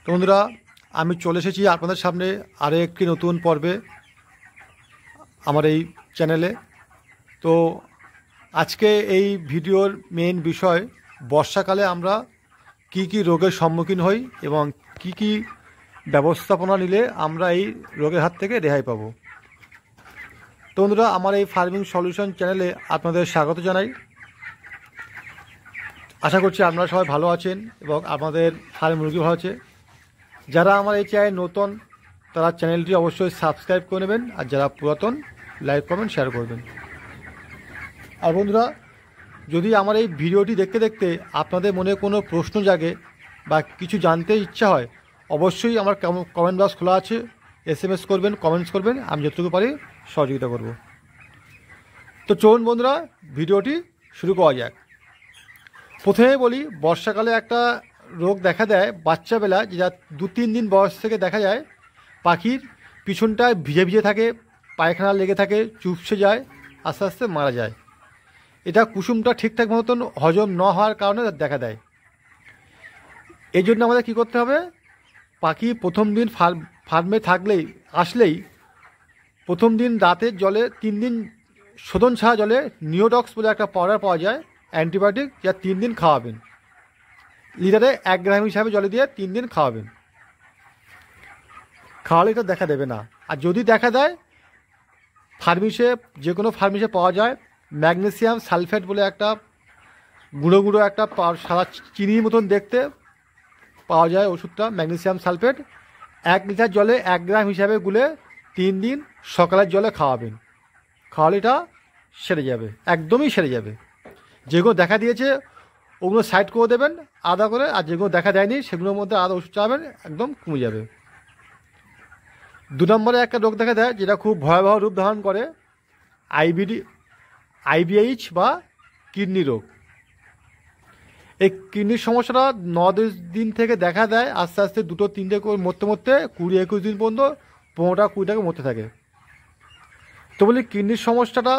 তো বন্ধুরা, আমি চলে এসেছি আপনাদের সামনে আরও একটি নতুন পর্বে আমার এই চ্যানেলে। তো আজকে এই ভিডিওর মেন বিষয়, বর্ষাকালে আমরা কি কি রোগের সম্মুখীন হই এবং কি কি ব্যবস্থাপনা নিলে আমরা এই রোগের হাত থেকে রেহাই পাবো। তো বন্ধুরা, আমার এই ফার্মিং সলিউশন চ্যানেলে আপনাদের স্বাগত জানাই। আশা করছি আপনারা সবাই ভালো আছেন এবং আপনাদের ফার্ম মুরগি ভালো আছে। যারা আমার এই চ্যানেল নতুন তারা চ্যানেলটি অবশ্যই সাবস্ক্রাইব করে নেবেন, আর যারা পুরাতন লাইক কমেন্ট শেয়ার করবেন। আর বন্ধুরা, যদি আমার এই ভিডিওটি দেখতে দেখতে আপনাদের মনে কোনো প্রশ্ন জাগে বা কিছু জানতে ইচ্ছা হয়, অবশ্যই আমার কমেন্ট বক্স খোলা আছে, SMS করবেন, কমেন্টস করবেন, আমি যতটুকু পারি সহযোগিতা করব। তো চলুন বন্ধুরা, ভিডিওটি শুরু করা যাক। প্রথমে বলি, বর্ষাকালে একটা রোগ দেখা দেয় বাচ্চাবেলা, যেটা 2-3 দিন বয়স থেকে দেখা যায়। পাখির পিছনটায় ভিজে ভিজে থাকে, পায়খানা লেগে থাকে, চুপসে যায়, আস্তে আস্তে মারা যায়। এটা কুসুমটা ঠিকঠাক মতন হজম না হওয়ার কারণে দেখা দেয়। এই জন্য আমাদের কী করতে হবে, পাখি প্রথম দিন ফার্মে আসলেই প্রথম দিন রাতের জলে 3 দিন শোধন ছাড়া জলে নিওডক্স বলে একটা পাউডার পাওয়া যায়, অ্যান্টিবায়োটিক, যা 3 দিন খাওয়াবেন। লিটারে 1 গ্রাম হিসাবে জলে দিয়ে 3 দিন খাওয়াবেন। খাওয়ালে এটা দেখা দেবে না। আর যদি দেখা দেয়, যে কোনো ফার্মেসে পাওয়া যায় ম্যাগনেসিয়াম সালফেট বলে একটা গুঁড়ো গুঁড়ো একটা সাদা চিনির মতন দেখতে পাওয়া যায় ওষুধটা, ম্যাগনেসিয়াম সালফেট। 1 লিটার জলে 1 গ্রাম হিসাবে গুলে 3 দিন সকালের জলে খাওয়াবেন। খাওয়ালে এটা সেরে যাবে, একদমই সেরে যাবে। যেগুলো দেখা দিয়েছে ওগুলো সাইড করে দেবেন আলাদা করে, আর যেগুলো দেখা দেয়নি সেগুলোর মধ্যে আলাদা ওষুধ চাবেন, একদম কমে যাবে। 2 নম্বরে একটা রোগ দেখা দেয় যেটা খুব ভয়াবহ রূপ ধারণ করে, IBH বা কিডনি রোগ। এই কিডনির সমস্যাটা 9-10 দিন থেকে দেখা দেয়, আস্তে আস্তে 2-3টে করে মরতে মরতে 20-21 দিন পর্যন্ত 15-20টাকে মরতে থাকে। তো বলি, কিডনির সমস্যাটা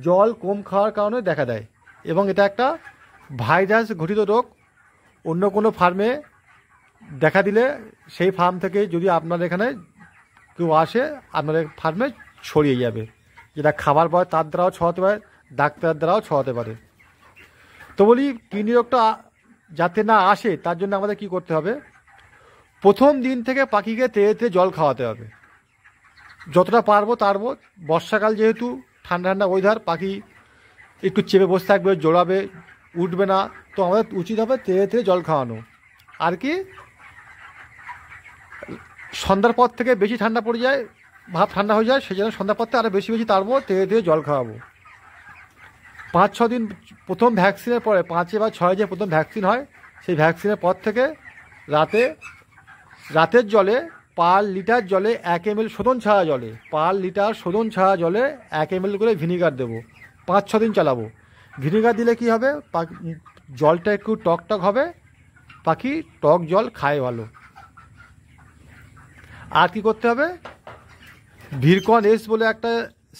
জল কম খাওয়ার কারণে দেখা দেয় এবং এটা একটা ভাইরাস ঘটিত রোগ। অন্য কোনো ফার্মে দেখা দিলে সেই ফার্ম থেকে যদি আপনার এখানে কেউ আসে, আপনাদের ফার্মে ছড়িয়ে যাবে। যেটা খাবার পরে তার দ্বারাও ছড়াতে পারে, ডাক্তার দ্বারাও ছড়াতে পারে। তো বলি, কিডনি রোগটা যাতে না আসে তার জন্য আমাদের কি করতে হবে, প্রথম দিন থেকে পাখিকে তেতে জল খাওয়াতে হবে যতটা পারবো। বর্ষাকাল যেহেতু ঠান্ডা ঠান্ডা ওয়েদার, পাখি একটু চেপে বসে থাকবে, জোড়াবে, উঠবে না। তো আমাদের উচিত হবে তেতে জল খাওয়ানো। আর কি, সন্ধ্যার পর থেকে বেশি ঠান্ডা পড়ে যায়, ভাব ঠান্ডা হয়ে যায়, সেই জন্য সন্ধ্যার পর থেকে আরও বেশি বেশি তাড়বো, তেতে জল খাওয়াবো। 5-6 দিন প্রথম ভ্যাকসিনের পরে, 5 বা 6 যে প্রথম ভ্যাকসিন হয়, সেই ভ্যাকসিনের পর থেকে রাতের জলে পার লিটার জলে 1 ml শোধন ছাড়া জলে, পার লিটার শোধন ছাড়া জলে 1 ml করে ভিনিগার দেবো। 5-6 দিন চালাবো। ভিনিগার দিলে কি হবে, জলটা একটু টক হবে, পাখি টক জল খায় ভালো। আর কি করতে হবে, ভিরকন এস বলে একটা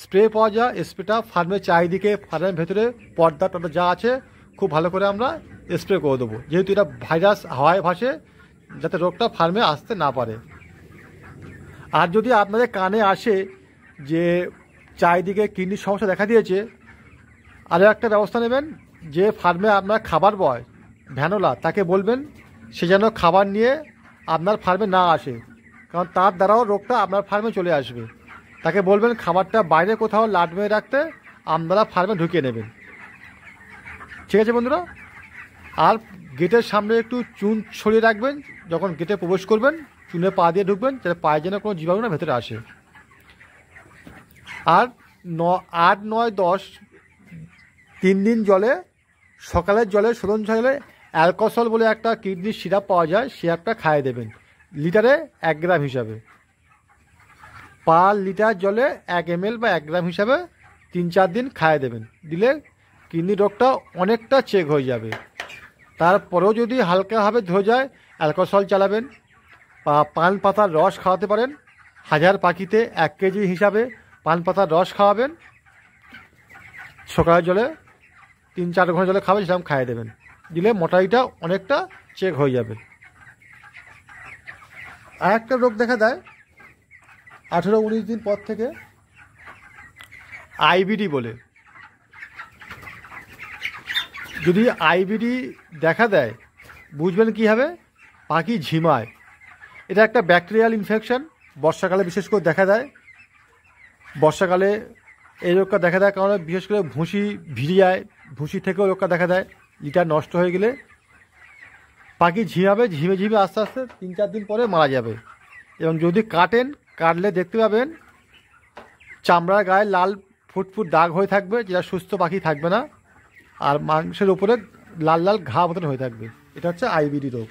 স্প্রে পাওয়া যায়। স্প্রেটা ফার্মের চারিদিকে, ফার্মের ভেতরে পর্দা টর্দা যা আছে খুব ভালো করে আমরা স্প্রে করে দেবো, যেহেতু এটা ভাইরাস হাওয়ায় ভাসে, যাতে রোগটা ফার্মে আসতে না পারে। আর যদি আপনাদের কানে আসে যে চারিদিকে কিডনির সমস্যা দেখা দিয়েছে, আরও একটা ব্যবস্থা নেবেন, যে ফার্মে আপনার খাবার বয় ভ্যানোলা, তাকে বলবেন সে যেন খাবার নিয়ে আপনার ফার্মে না আসে, কারণ তার দ্বারাও রোগটা আপনার ফার্মে চলে আসবে। তাকে বলবেন খাবারটা বাইরে কোথাও লাট মেরে রাখতে, আপনারা ফার্মে ঢুকিয়ে নেবেন। ঠিক আছে বন্ধুরা? আর গেটের সামনে একটু চুন ছড়িয়ে রাখবেন, যখন গেটে প্রবেশ করবেন চুনে পা দিয়ে ঢুকবেন, যাতে পায়ে যেন কোনো জীবাণু না ভেতরে আসে। আর 8, 9, 10 3 দিন জলে, সকালের জলে শোধন জলে অ্যালকোসল বলে একটা কিডনির সিরাপ পাওয়া যায়, সিরাপটা খাইয়ে দেবেন লিটারে 1 গ্রাম হিসাবে। পার লিটার জলে 1 ml বা 1 গ্রাম হিসাবে 3-4 দিন খাইয়ে দেবেন। দিলে কিডনি রোগটা অনেকটা চেক হয়ে যাবে। তারপরেও যদি হালকাভাবে ধরে যায়, অ্যালকোসল চালাবেন বা পান পাতার রস খাওয়াতে পারেন। 1000 পাখিতে 1 কেজি হিসাবে পান পাতার রস খাওয়াবেন, সকালের জলে 3-4 ঘন্টা জলে খাবেন, সেরকম খাইয়ে দেবেন। দিলে মোটাইটা অনেকটা চেক হয়ে যাবে। আর একটা রোগ দেখা দেয় 18-19 দিন পর থেকে, আইবিডি বলে। যদি আইবিডি দেখা দেয় বুঝবেন কী হবে, পাখি ঝিমায়। এটা একটা ব্যাকটেরিয়াল ইনফেকশন, বর্ষাকালে বিশেষ করে দেখা দেয়। বর্ষাকালে এই রোগটা দেখা দেয় কারণ বিশেষ করে ভুসি ভিজে যায়, ভুসি থেকেও রোগটা দেখা দেয়। লিটার নষ্ট হয়ে গেলে পাখি ঝিমাবে, ঝিমে ঝিমে আস্তে আস্তে 3-4 দিন পরে মারা যাবে। এবং যদি কাটলে দেখতে পাবেন চামড়ার গায়ে লাল ফুটফুট দাগ হয়ে থাকবে, যেটা সুস্থ পাখি থাকবে না, আর মাংসের উপরে লাল লাল ঘা মতন হয়ে থাকবে। এটা হচ্ছে আইবিডি রোগ।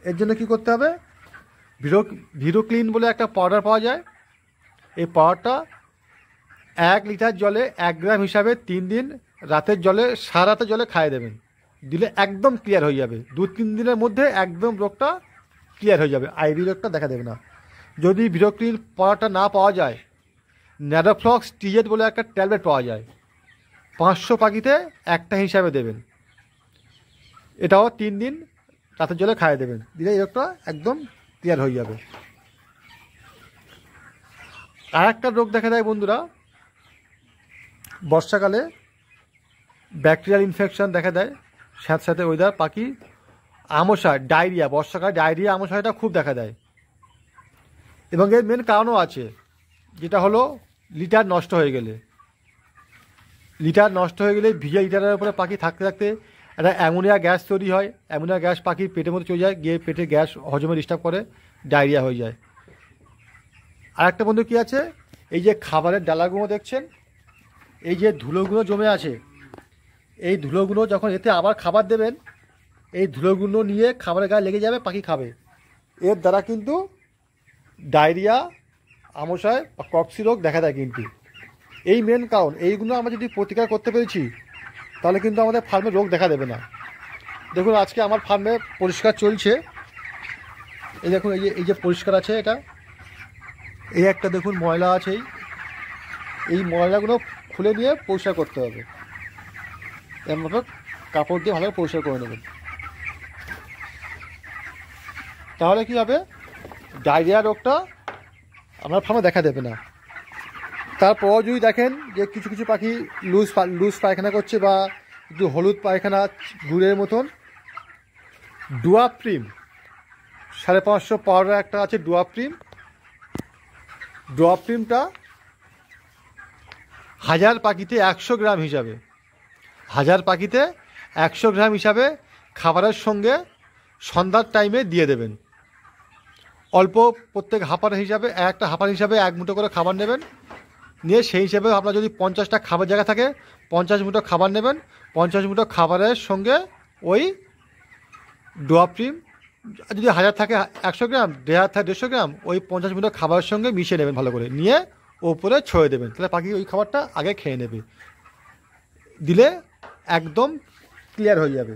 এর জন্য কী করতে হবে, ভিরোক্লিন বলে একটা পাউডার পাওয়া যায়। এই পাউডারটা 1 লিটার জলে 1 গ্রাম হিসাবে 3 দিন রাতের জলে, সারা রাতের জলে খাইয়ে দেবেন। দিলে একদম ক্লিয়ার হয়ে যাবে। 2-3 দিনের মধ্যে একদম রোগটা ক্লিয়ার হয়ে যাবে, আইবিডি রোগটা দেখা দেবে না। যদি ভিরোক্লিন পাউডারটা না পাওয়া যায়, ন্যাডোফ্লক্স টিজেড বলে একটা ট্যাবলেট পাওয়া যায়, 500 পাখিতে একটা হিসাবে দেবেন। এটাও 3 দিন রাতের জলে খাইয়ে দেবেন, দিলে এই রোগটা একদম ক্লিয়ার হয়ে যাবে। আর একটা রোগ দেখা দেয় বন্ধুরা বর্ষাকালে, ব্যাকটেরিয়াল ইনফেকশন দেখা দেয়, সাথে সাথে ওয়েদার পাখি আমাশয়, ডায়রিয়া। বর্ষাকালে ডায়রিয়া আমাশয়টা খুব দেখা দেয়। এবং এর মেন কারণও আছে, যেটা হলো লিটার নষ্ট হয়ে গেলে। লিটার নষ্ট হয়ে গেলে ভিজে লিটারের উপরে পাখি থাকতে থাকতে একটা অ্যামোনিয়া গ্যাস তৈরি হয়। অ্যামোনিয়া গ্যাস পাখির পেটের মধ্যে চলে যায়, গিয়ে পেটে গ্যাস হজমে ডিস্টার্ব করে, ডায়রিয়া হয়ে যায়। আর একটা বন্ধু কী আছে, এই যে খাবারের ডালাগুলো দেখছেন, এই যে ধুলোগুলো জমে আছে, এই ধুলোগুলো যখন এতে আবার খাবার দেবেন, এই ধুলোগুলো নিয়ে খাবারের গায়ে লেগে যাবে, পাখি খাবে। এর দ্বারা কিন্তু ডায়রিয়া, আমাশয় বা কক্সি রোগ দেখা দেয়। কিন্তু এই মেন কারণ, এইগুলো আমরা যদি প্রতিকার করতে পেরেছি তাহলে কিন্তু আমাদের ফার্মে রোগ দেখা দেবে না। দেখুন আজকে আমার ফার্মে পরিষ্কার চলছে, এই দেখুন এই যে পরিষ্কার আছে, এটা এই একটা দেখুন ময়লা আছে, এই ময়লাগুলো খুলে নিয়ে পরিষ্কার করতে হবে। এমনভাবে কাপড় দিয়ে ভালোভাবে পরিষ্কার করে নেবেন, তাহলে কী হবে, ডায়রিয়া রোগটা আপনার ফার্মে দেখা দেবে না। তারপর যদি দেখেন যে কিছু কিছু পাখি লুজ পায়খানা করছে বা একটু হলুদ পায়খানা গুড়ের মতন, ডুয়াপ্রিম 550 পাউডার একটা আছে, ডুয়াপ্রিমটা 1000 পাখিতে 100 গ্রাম হিসাবে, 1000 পাখিতে 100 গ্রাম হিসাবে খাবারের সঙ্গে সন্ধ্যার টাইমে দিয়ে দেবেন। অল্প প্রত্যেক হাঁপার হিসাবে, একটা হাঁপার হিসাবে 1 মুঠো করে খাবার নেবেন, নিয়ে সেই হিসেবে আপনার যদি 50টা খাবার জায়গা থাকে 50 মুঠো খাবার নেবেন। 50 মুঠো খাবারের সঙ্গে ওই ডুয়াপ্রিম, যদি 1000 থাকে 100 গ্রাম, 1000 থাকে 150 গ্রাম, ওই 50 মুঠো খাবারের সঙ্গে মিশিয়ে নেবেন ভালো করে, নিয়ে ওপরে ছড়িয়ে দেবেন। তাহলে পাখি ওই খাবারটা আগে খেয়ে নেবে, দিলে একদম ক্লিয়ার হয়ে যাবে।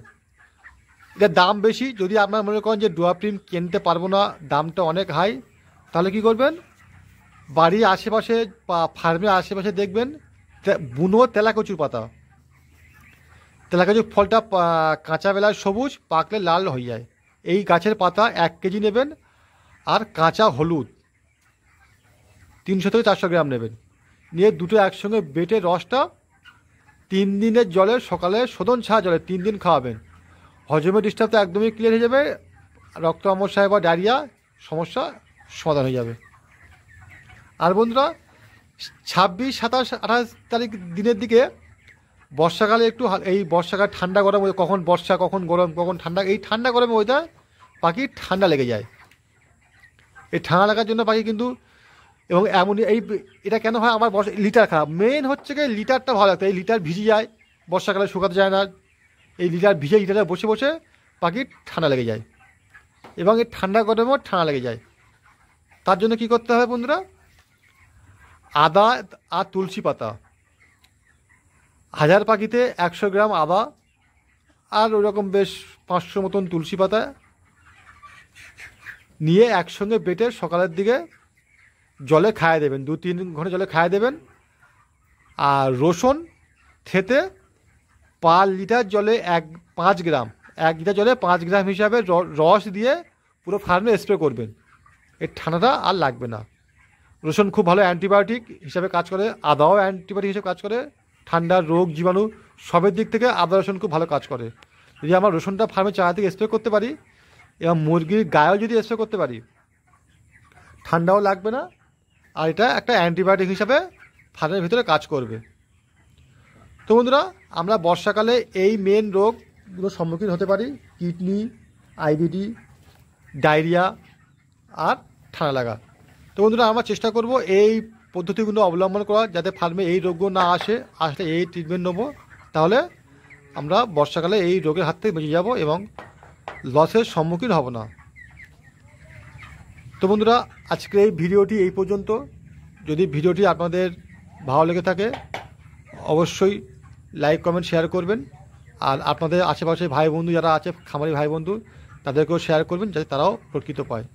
এটার দাম বেশি, যদি আপনার মনে করেন যে ডুয়াপ্রিম কিনতে পারবো না, দামটা অনেক হাই, তাহলে কি করবেন, বাড়ির আশেপাশে বা ফার্মের আশেপাশে দেখবেন বুনো তেলাকচুর পাতা, তেলাকচুর ফলটা কাঁচাবেলায় সবুজ, পাকলে লাল হয়ে যায়। এই গাছের পাতা 1 কেজি নেবেন, আর কাঁচা হলুদ 300 থেকে 400 গ্রাম নেবেন, নিয়ে দুটো একসঙ্গে বেটে রসটা 3 দিনের জলে, সকালে শোধন ছাড়া জলে 3 দিন খাওয়াবেন। হজমের ডিস্টার্ব তো একদমই ক্লিয়ার হয়ে যাবে, রক্ত আমাশয় বা ডায়রিয়া সমস্যা সমাধান হয়ে যাবে। আর বন্ধুরা 26, 27, 28 তারিখ দিনের দিকে বর্ষাকালে একটু, এই বর্ষাকাল ঠান্ডা গরম, কখন বর্ষা কখন গরম কখন ঠান্ডা, এই ঠান্ডা গরমে ওইটা পাখির ঠান্ডা লেগে যায়। এই ঠান্ডা লাগার জন্য পাখি কিন্তু, এবং এমনই এটা কেন হয়, আমার লিটার খারাপ, মেন হচ্ছে কি লিটারটা ভালো লাগতো, এই লিটার ভিজে যায়, বর্ষাকালে শুকাতে যায় না, এই লিটারে বসে বসে পাখির ঠান্ডা লেগে যায়, এবং এই ঠান্ডা গরমেও ঠান্ডা লেগে যায়। তার জন্য কি করতে হবে বন্ধুরা, আদা আর তুলসী পাতা, 1000 পাখিতে 100 গ্রাম আদা, আর ওইরকম বেশ 500 মতন তুলসী পাতা নিয়ে একসঙ্গে বেটে সকালের দিকে জলে খাইয়ে দেবেন, 2-3 ঘন্টা জলে খাইয়ে দেবেন। আর রসুন থেতে পার লিটার জলে 1 লিটার জলে 5 গ্রাম হিসাবে রস দিয়ে পুরো ফার্মে স্প্রে করবেন। এই ঠান্ডাটা আর লাগবে না। রসুন খুব ভালো অ্যান্টিবায়োটিক হিসাবে কাজ করে, আদাও অ্যান্টিবায়োটিক হিসেবে কাজ করে, ঠান্ডার রোগ জীবাণু সবের দিক থেকে আদা রসুন খুব ভালো কাজ করে। যদি আমরা রসুনটা ফার্মে চারা থেকে স্প্রে করতে পারি এবং মুরগির গায়েও যদি স্প্রে করতে পারি, ঠান্ডাও লাগবে না, আর এটা একটা অ্যান্টিবায়োটিক হিসাবে ফার্মের ভিতরে কাজ করবে। তো বন্ধুরা, আমরা বর্ষাকালে এই মেন রোগগুলোর সম্মুখীন হতে পারি: কিডনি, আইবিডি, ডায়রিয়া আর ঠান্ডা লাগা। তো বন্ধুরা, আমরা চেষ্টা করব এই পদ্ধতিগুলো অবলম্বন করা, যাতে ফার্মে এই রোগগুলো না আসে। আসলে এই ট্রিটমেন্ট নেবো, তাহলে আমরা বর্ষাকালে এই রোগের হাত থেকে বেঁচে যাব এবং লসের সম্মুখীন হব না। তো বন্ধুরা, আজকের এই ভিডিওটি এই পর্যন্ত। যদি ভিডিওটি আপনাদের ভালো লেগে থাকে অবশ্যই লাইক কমেন্ট শেয়ার করবেন, আর আপনাদের আশেপাশে ভাই বন্ধু যারা আছে, খামারি ভাই বন্ধু, তাদেরকেও শেয়ার করবেন যাতে তারাও উপকৃত পায়।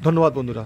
ধন্যবাদ বন্ধুরা।